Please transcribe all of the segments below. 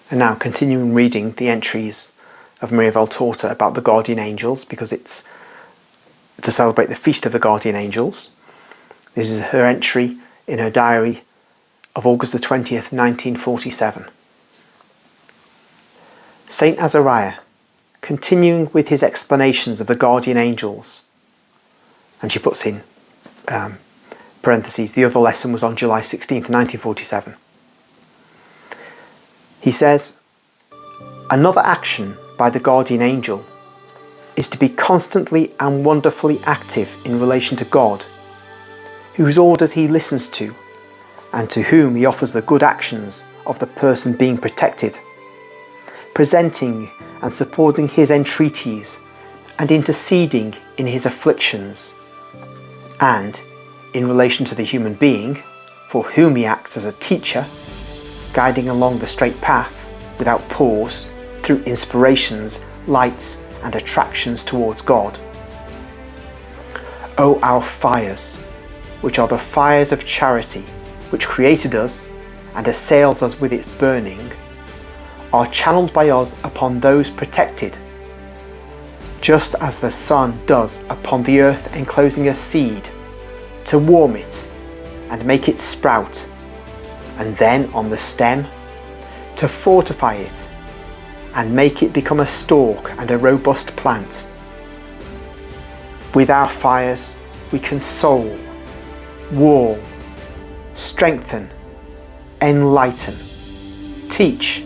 And now continuing reading the entries of Maria Valtorta about the guardian angels, because it's to celebrate the Feast of the Guardian Angels. This is her entry in her diary of August the 20th, 1947. Saint Azariah, continuing with his explanations of the guardian angels. And she puts in parentheses, the other lesson was on July 16th, 1947. He says, another action by the guardian angel is to be constantly and wonderfully active in relation to God, whose orders he listens to, and to whom he offers the good actions of the person being protected, presenting and supporting his entreaties and interceding in his afflictions, and in relation to the human being, for whom he acts as a teacher, guiding along the straight path without pause through inspirations, lights and attractions towards God. O our fires, which are the fires of charity, which created us and assails us with its burning, are channeled by us upon those protected, just as the sun does upon the earth enclosing a seed, to warm it and make it sprout, and then on the stem, to fortify it and make it become a stalk and a robust plant. With our fires we console, warm, strengthen, enlighten, teach,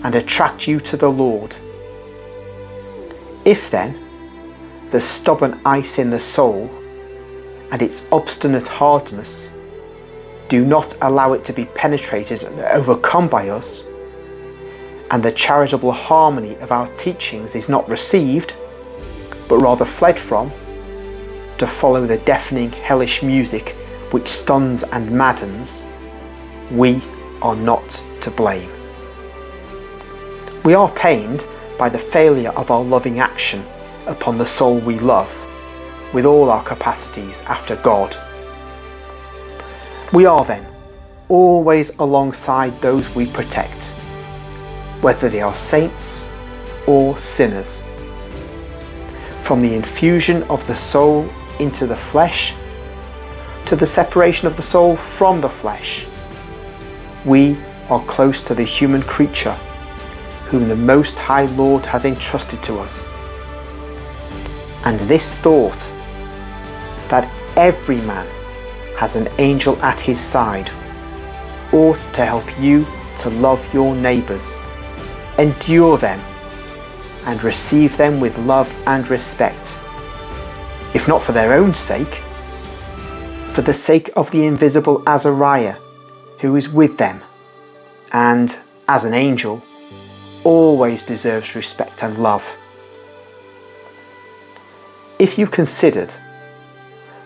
and attract you to the Lord. If then the stubborn ice in the soul and its obstinate hardness do not allow it to be penetrated and overcome by us, and the charitable harmony of our teachings is not received, but rather fled from, to follow the deafening hellish music which stuns and maddens, we are not to blame. We are pained by the failure of our loving action upon the soul we love, with all our capacities after God. We are then always alongside those we protect, whether they are saints or sinners. From the infusion of the soul into the flesh, to the separation of the soul from the flesh, we are close to the human creature whom the Most High Lord has entrusted to us. And this thought, that every man has an angel at his side, ought to help you to love your neighbours, endure them, and receive them with love and respect, if not for their own sake, for the sake of the invisible Azariah who is with them, and, as an angel, always deserves respect and love. If you considered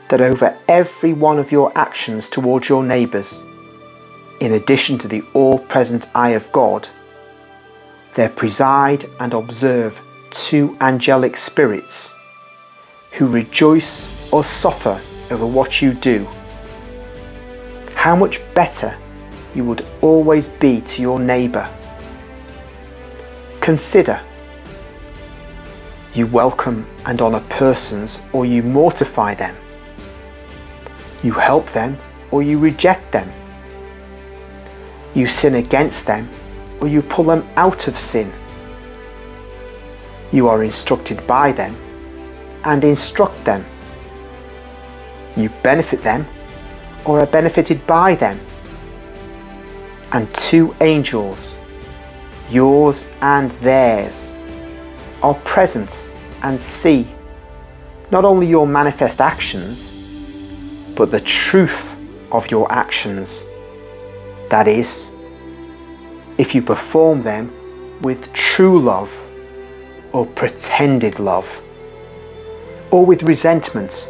that over every one of your actions towards your neighbours, in addition to the all-present eye of God, there preside and observe two angelic spirits who rejoice or suffer over what you do, how much better you would always be to your neighbour. Consider, you welcome and honour persons or you mortify them. You help them or you reject them. You sin against them or you pull them out of sin. You are instructed by them and instruct them. You benefit them or are benefited by them. And two angels, yours and theirs, are present and see not only your manifest actions, but the truth of your actions. That is, if you perform them with true love or pretended love, or with resentment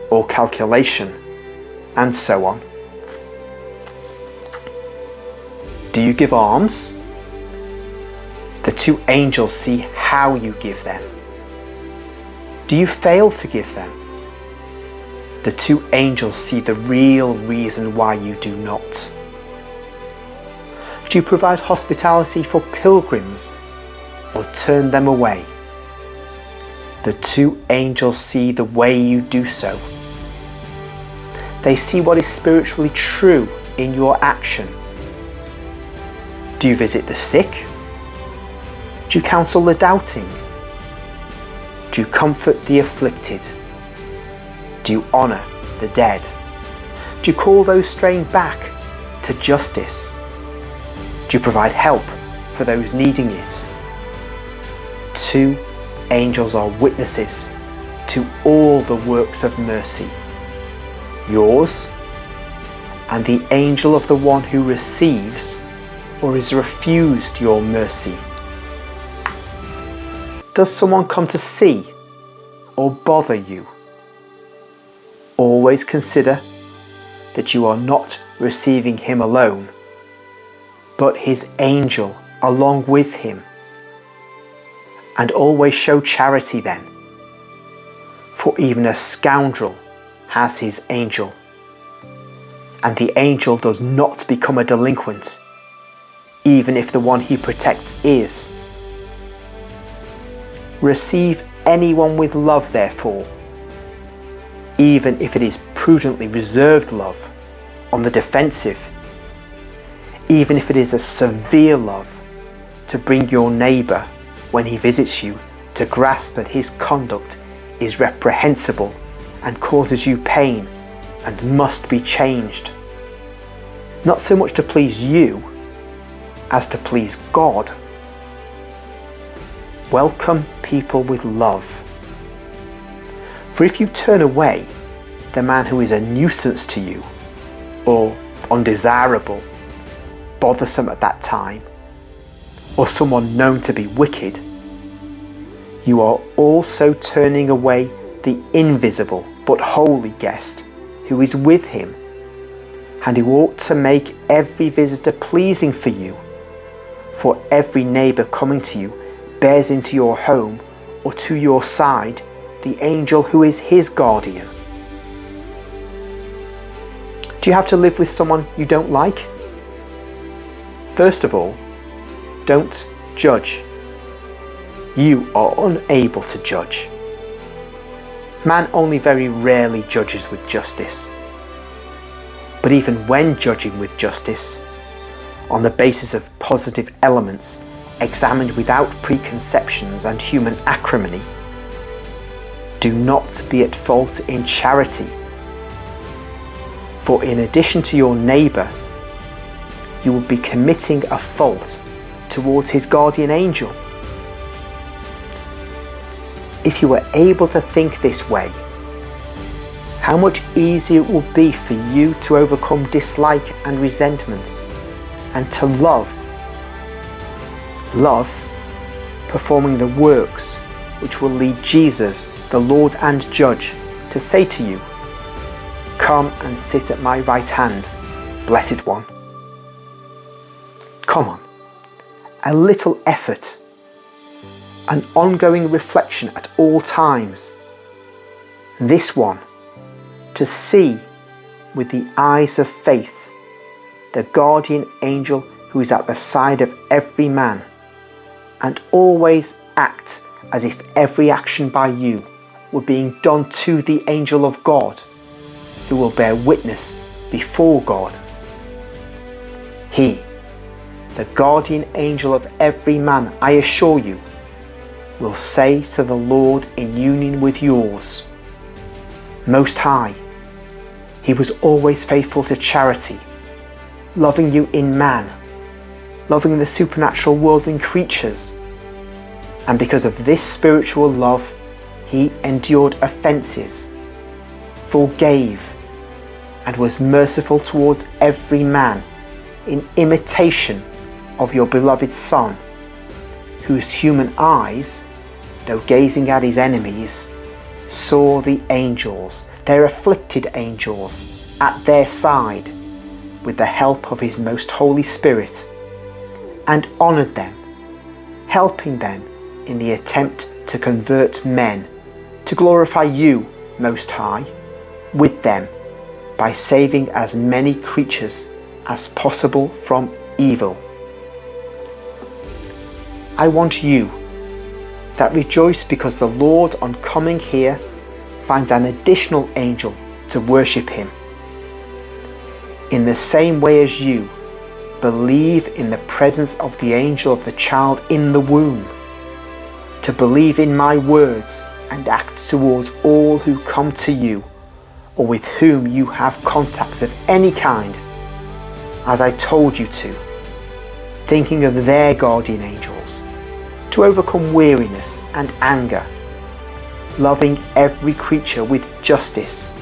or calculation, and so on. Do you give alms? The two angels see how you give them. Do you fail to give them? The two angels see the real reason why you do not. Do you provide hospitality for pilgrims or turn them away? The two angels see the way you do so. They see what is spiritually true in your action. Do you visit the sick? Do you counsel the doubting? Do you comfort the afflicted? Do you honour the dead? Do you call those straying back to justice? Do you provide help for those needing it? Two angels are witnesses to all the works of mercy, yours and the angel of the one who receives or is refused your mercy. Does someone come to see or bother you? Always consider that you are not receiving him alone, but his angel along with him. And always show charity then, for even a scoundrel has his angel, and the angel does not become a delinquent, even if the one he protects is. Receive anyone with love, therefore, even if it is prudently reserved love, on the defensive, even if it is a severe love, to bring your neighbour, when he visits you, to grasp that his conduct is reprehensible and causes you pain and must be changed. Not so much to please you as to please God. Welcome people with love. For if you turn away the man who is a nuisance to you, or undesirable, bothersome at that time, or someone known to be wicked, you are also turning away the invisible but holy guest who is with him, and who ought to make every visitor pleasing for you. For every neighbour coming to you bears into your home or to your side the angel who is his guardian. Do you have to live with someone you don't like? First of all, don't judge. You are unable to judge. Man only very rarely judges with justice. But even when judging with justice, on the basis of positive elements examined without preconceptions and human acrimony, do not be at fault in charity. For in addition to your neighbour, you will be committing a fault towards his guardian angel. If you were able to think this way, how much easier it will be for you to overcome dislike and resentment, and to love, performing the works which will lead Jesus, the Lord and Judge, to say to you, "Come and sit at my right hand, blessed one." Come on, a little effort, an ongoing reflection at all times. This one, to see with the eyes of faith the guardian angel who is at the side of every man, and always act as if every action by you were being done to the angel of God, who will bear witness before God. He, the guardian angel of every man, I assure you, will say to the Lord in union with yours, "Most High, he was always faithful to charity, loving you in man, loving the supernatural world in creatures, and because of this spiritual love, he endured offences, forgave, and was merciful towards every man in imitation of your beloved Son, whose human eyes, though gazing at his enemies, saw the angels, their afflicted angels, at their side with the help of his most Holy Spirit, and honoured them, helping them in the attempt to convert men, to glorify you, Most High, with them, by saving as many creatures as possible from evil. I want you that rejoice because the Lord on coming here finds an additional angel to worship him. In the same way as you believe in the presence of the angel of the child in the womb, to believe in my words and act towards all who come to you or with whom you have contacts of any kind, as I told you to, thinking of their guardian angels, to overcome weariness and anger, loving every creature with justice,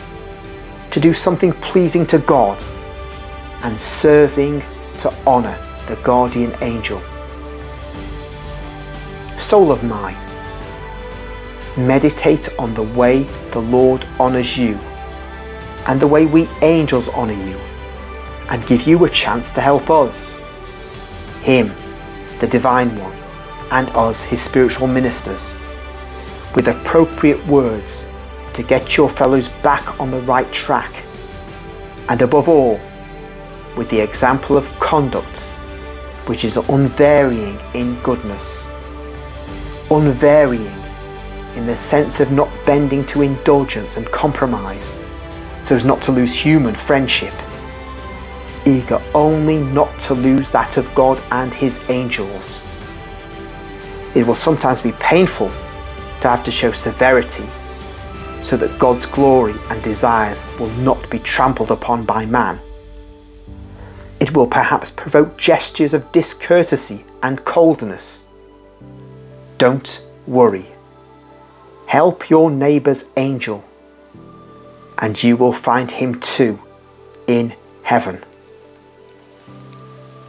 to do something pleasing to God, and serving to honour the guardian angel. Soul of mine, meditate on the way the Lord honours you and the way we angels honour you, and give you a chance to help us, him, the Divine One, and us, his spiritual ministers, with appropriate words to get your fellows back on the right track, and above all, with the example of conduct which is unvarying in goodness, unvarying in the sense of not bending to indulgence and compromise so as not to lose human friendship, eager only not to lose that of God and his angels. It will sometimes be painful to have to show severity so that God's glory and desires will not be trampled upon by man. It will perhaps provoke gestures of discourtesy and coldness. Don't worry. Help your neighbour's angel, and you will find him too in heaven.